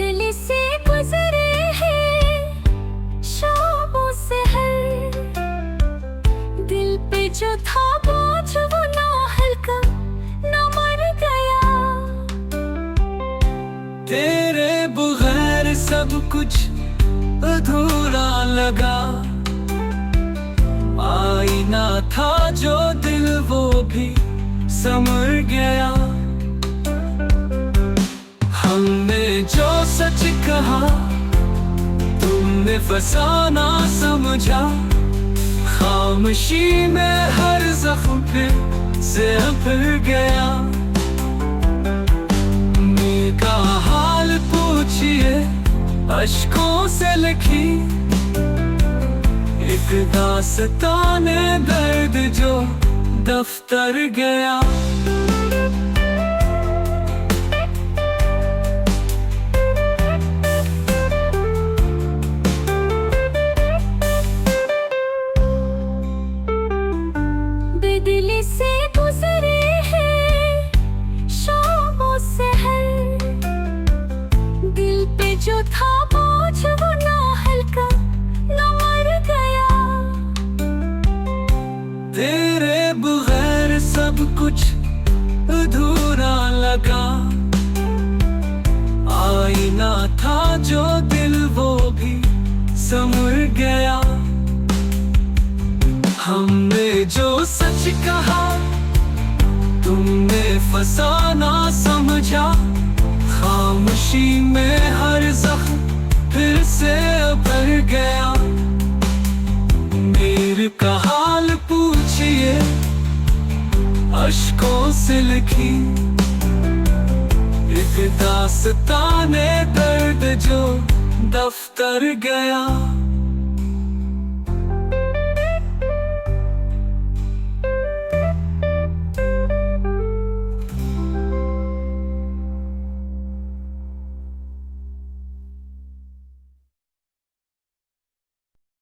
दिल से गुजरे हैं शामों से हर दिल पे जो था बोझ वो ना हल्का ना मर गया तेरे बगैर सब कुछ अधूरा लगा आईना था जो दिल वो भी समर गया हमने जो सच कहा तुमने फसाना समझा खामोशी में हर जख्म पे से फिर गया मेरा हाल पूछिए अश्कों से लिखी एक दास्ताने दर्द जो दफ्तर गया दिल से गुजरे हैं शामों से हर दिल पे जो था बोझ वो ना हल्का ना मर गया तेरे बगैर सब कुछ अधूरा लगा आईना था जो दिल वो भी समर गया हमने जो सच कहा तुमने फसाना समझा खामोशी में हर जख्म फिर से भर गया मेरे का हाल पूछिए अश्कों से लिखी एक दास्ताने दर्द जो दफ्तर गया